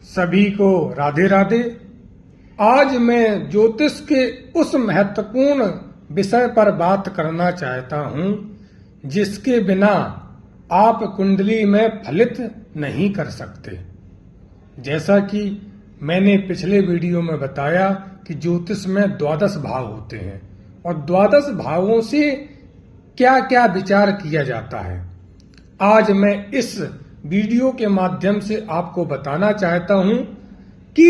सभी को राधे राधे। आज मैं ज्योतिष के उस महत्वपूर्ण विषय पर बात करना चाहता हूं जिसके बिना आप कुंडली में फलित नहीं कर सकते। जैसा कि मैंने पिछले वीडियो में बताया कि ज्योतिष में 12 भाव होते हैं और 12 भावों से क्या क्या विचार किया जाता है। आज मैं इस वीडियो के माध्यम से आपको बताना चाहता हूं कि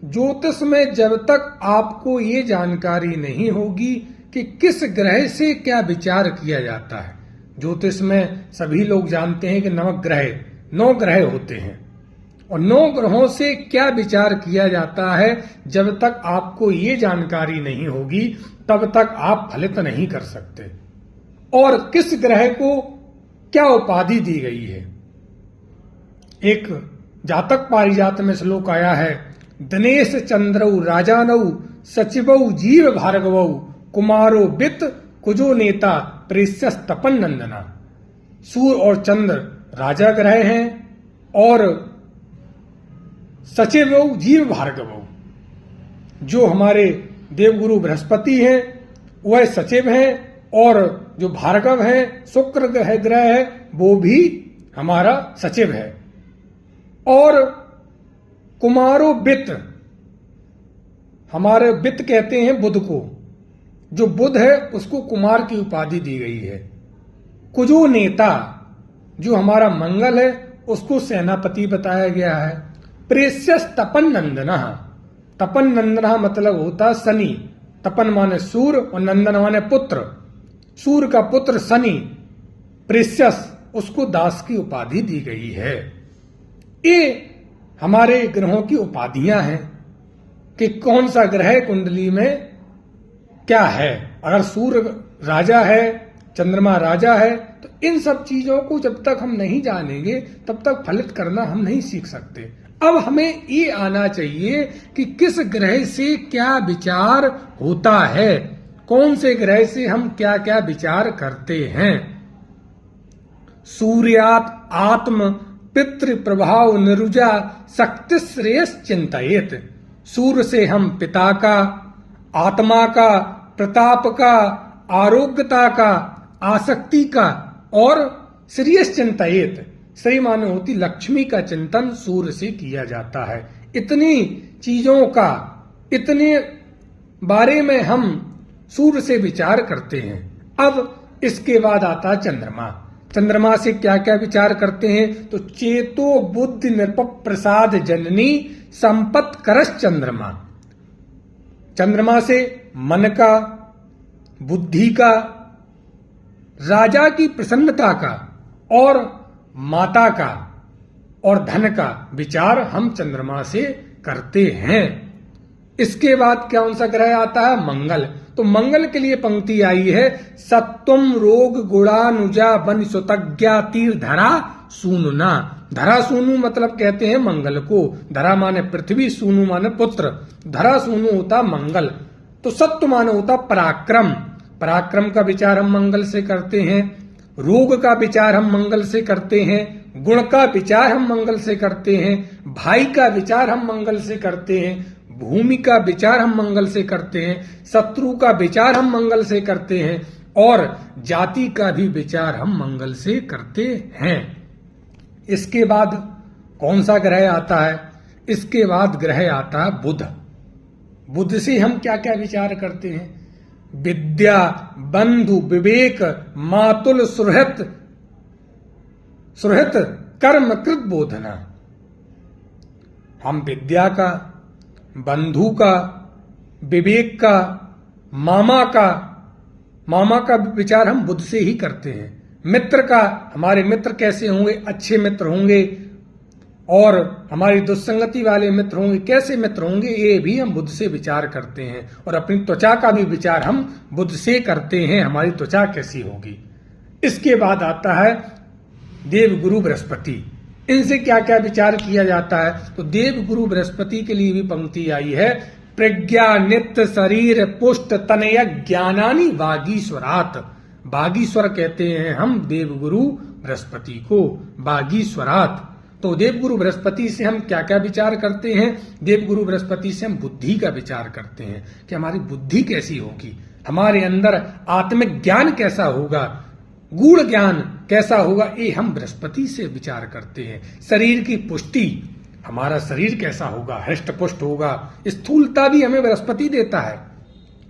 ज्योतिष में जब तक आपको ये जानकारी नहीं होगी कि किस ग्रह से क्या विचार किया जाता है। ज्योतिष में सभी लोग जानते हैं कि 9 ग्रह होते हैं और 9 ग्रहों से क्या विचार किया जाता है, जब तक आपको ये जानकारी नहीं होगी तब तक आप फलित नहीं कर सकते। और किस ग्रह को क्या उपाधि दी गई है। एक जातक पारिजात में श्लोक आया है, दिनेश चंद्रौ राजानौ सचिवौ जीव भार्गवौ कुमारो वित्त कुजो नेता प्रेष्यस तपन नंदना। सूर्य और चंद्र राजा ग्रह हैं और सचिवौ जीव भार्गवौ, जो हमारे देवगुरु बृहस्पति हैं वह सचिव हैं और जो भार्गव है शुक्र ग्रह है वो भी हमारा सचिव है। और कुमारो वित्त, हमारे वित्त कहते हैं बुध को, जो बुध है उसको कुमार की उपाधि दी गई है। कुजो नेता, जो हमारा मंगल है उसको सेनापति बताया गया है। प्रेष्यस तपन नंदना, तपन नंदना मतलब होता शनि। तपन माने सूर्य और नंदन माने पुत्र। सूर्य का पुत्र शनि, प्रेष्यस उसको दास की उपाधि दी गई है। ये हमारे ग्रहों की उपाधियां हैं कि कौन सा ग्रह कुंडली में क्या है। अगर सूर्य राजा है, चंद्रमा राजा है, तो इन सब चीजों को जब तक हम नहीं जानेंगे तब तक फलित करना हम नहीं सीख सकते। अब हमें ये आना चाहिए कि किस ग्रह से क्या विचार होता है, कौन से ग्रह से हम क्या क्या विचार करते हैं। सूर्यात आत्म पितृ प्रभाव निरुजा शक्ति श्रेयस चिंतयेत। सूर्य से हम पिता का, आत्मा का, प्रताप का, आरोग्यता का, आसक्ति का और श्रेयस चिंतयेत, श्री माने होती लक्ष्मी का चिंतन सूर्य से किया जाता है। इतनी चीजों का, इतने बारे में हम सूर्य से विचार करते हैं। अब इसके बाद आता है चंद्रमा। चंद्रमा से क्या क्या विचार करते हैं, तो चेतो बुद्धि नृप प्रसाद जननी संपत करस चंद्रमा। चंद्रमा से मन का, बुद्धि का, राजा की प्रसन्नता का और माता का और धन का विचार हम चंद्रमा से करते हैं। इसके बाद कौन सा ग्रह आता है, मंगल। तो मंगल के लिए पंक्ति आई है, सत्वम रोग गुणानुजा वन सुतज्ञा तीर धरा सूनुना। धरा सूनु मतलब कहते हैं मंगल को। धरा माने पृथ्वी, सूनु माने पुत्र। धरा सूनु होता मंगल। तो सत्व माने होता पराक्रम। पराक्रम का विचार हम मंगल से करते हैं। रोग का विचार हम मंगल से करते हैं। गुण का विचार हम मंगल से करते हैं। भाई का विचार हम मंगल से करते हैं। भूमि का विचार हम मंगल से करते हैं। शत्रु का विचार हम मंगल से करते हैं और जाति का भी विचार हम मंगल से करते हैं। इसके बाद कौन सा ग्रह आता है, इसके बाद ग्रह आता है बुध। बुध से हम क्या क्या विचार करते हैं, विद्या, बंधु, विवेक, मातुल, सुहृत, कर्म कृत बोधना। हम विद्या का, बंधु का, विवेक का, मामा का विचार हम बुध से ही करते हैं। मित्र का, हमारे मित्र कैसे होंगे, अच्छे मित्र होंगे और हमारी दुस्संगति वाले मित्र होंगे, कैसे मित्र होंगे, ये भी हम बुध से विचार करते हैं। और अपनी त्वचा का भी विचार हम बुध से करते हैं, हमारी त्वचा कैसी होगी। इसके बाद आता है देवगुरु बृहस्पति। इनसे क्या क्या विचार किया जाता है, तो देवगुरु बृहस्पति के लिए भी पंक्ति आई है, प्रज्ञा नित्य शरीर पुष्ट तनय ज्ञानानि वागीश्वरात। वागीश्वर कहते हैं हम देवगुरु बृहस्पति को, वागीश्वरात। तो देवगुरु बृहस्पति से हम क्या क्या विचार करते हैं? देवगुरु बृहस्पति से हम बुद्धि का विचार करते हैं कि हमारी बुद्धि कैसी होगी, हमारे अंदर आत्मिक ज्ञान कैसा होगा, गूढ़ ज्ञान कैसा होगा, ये हम बृहस्पति से विचार करते हैं। शरीर की पुष्टि, हमारा शरीर कैसा होगा, हृष्ट पुष्ट होगा, स्थूलता भी हमें बृहस्पति देता है।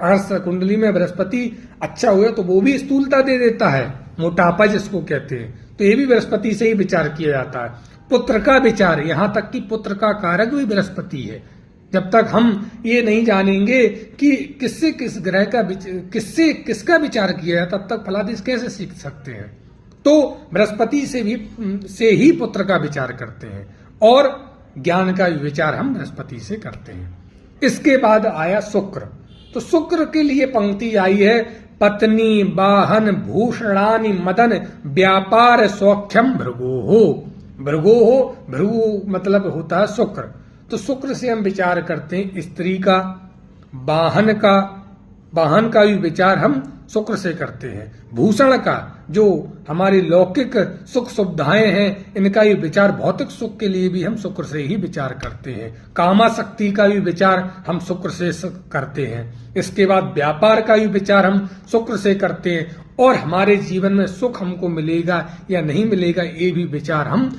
अगर कुंडली में बृहस्पति अच्छा हुआ तो वो भी स्थूलता दे देता है, मोटापा जिसको कहते हैं, तो ये भी बृहस्पति से ही विचार किया जाता है। पुत्र का विचार, यहां तक कि पुत्र का कारक भी बृहस्पति है। जब तक हम ये नहीं जानेंगे कि किससे किस ग्रह का किससे किसका विचार किया है, तब तक फलादेश कैसे सीख सकते हैं। तो बृहस्पति से ही पुत्र का विचार करते हैं और ज्ञान का विचार हम बृहस्पति से करते हैं। इसके बाद आया शुक्र। तो शुक्र के लिए पंक्ति आई है, पत्नी वाहन भूषणानि मदन व्यापार सौख्यम भृगोहो। भृगोहो, भृगु मतलब होता है शुक्र। तो शुक्र से हम विचार करते हैं स्त्री का, वाहन का भी विचार हम शुक्र से करते हैं। भूषण का, जो हमारी लौकिक सुख सुविधाएं हैं, इनका भी विचार, भौतिक सुख के लिए भी हम शुक्र से ही विचार करते हैं। कामाशक्ति का भी विचार हम शुक्र से करते हैं। इसके बाद व्यापार का भी विचार हम शुक्र से करते हैं और हमारे जीवन में सुख हमको मिलेगा या नहीं मिलेगा, ये भी विचार हम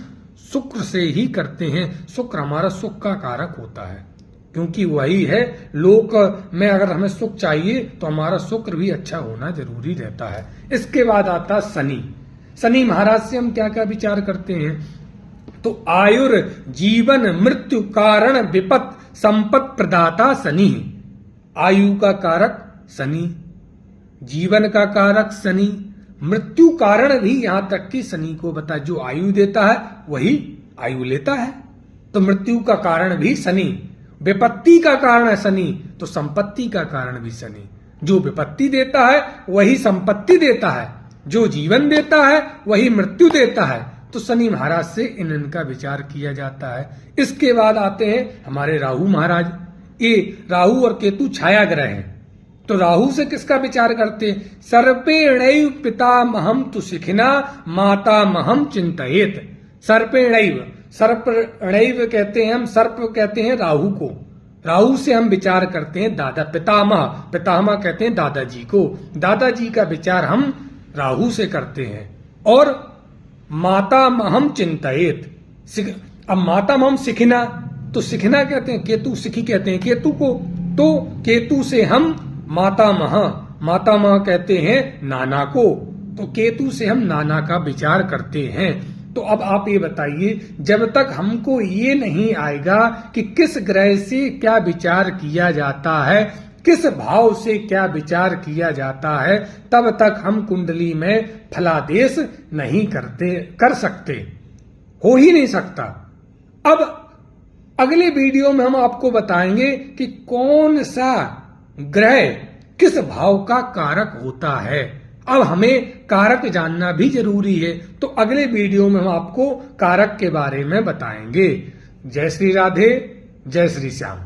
शुक्र से ही करते हैं। शुक्र हमारा सुख का कारक होता है, क्योंकि वही है, लोक में अगर हमें सुख चाहिए तो हमारा शुक्र भी अच्छा होना जरूरी रहता है। इसके बाद आता शनि। शनि महाराज से हम क्या क्या विचार करते हैं? तो आयुर जीवन मृत्यु कारण विपत संपत प्रदाता शनि। आयु का कारक शनि, जीवन का कारक शनि, मृत्यु कारण भी यहां तक कि शनि को बता, जो आयु देता है वही आयु लेता है, तो मृत्यु का कारण भी शनि। विपत्ति का कारण है शनि, तो संपत्ति का कारण भी शनि। जो विपत्ति देता है वही संपत्ति देता है, जो जीवन देता है वही मृत्यु देता है। तो शनि महाराज से इनका विचार किया जाता है। इसके बाद आते हैं हमारे राहु महाराज। ये राहु और केतु छाया ग्रह हैं। तो राहु से किसका विचार करते हैं? सर्पेणैव पितामहं तु शिखिना मातामहं चिंतयेत। सर्पेणैव, सर्पेणैव कहते हैं हम, सर्प कहते हैं राहु को। राहु से हम विचार करते हैं दादा, पितामह, पितामह कहते हैं दादाजी को। दादाजी का विचार हम राहु से करते हैं। और मातामहं चिंतयेत, अब मातामहं शिखिना, तो शिखिना कहते हैं केतु, शिखी कहते हैं केतु को। तो केतु से हम मातामह कहते हैं नाना को, तो केतु से हम नाना का विचार करते हैं। तो अब आप ये बताइए, जब तक हमको ये नहीं आएगा कि किस ग्रह से क्या विचार किया जाता है, किस भाव से क्या विचार किया जाता है, तब तक हम कुंडली में फलादेश नहीं कर सकते, हो ही नहीं सकता। अब अगले वीडियो में हम आपको बताएंगे कि कौन सा ग्रह किस भाव का कारक होता है। अब हमें कारक जानना भी जरूरी है, तो अगले वीडियो में हम आपको कारक के बारे में बताएंगे। जय श्री राधे, जय श्री श्याम।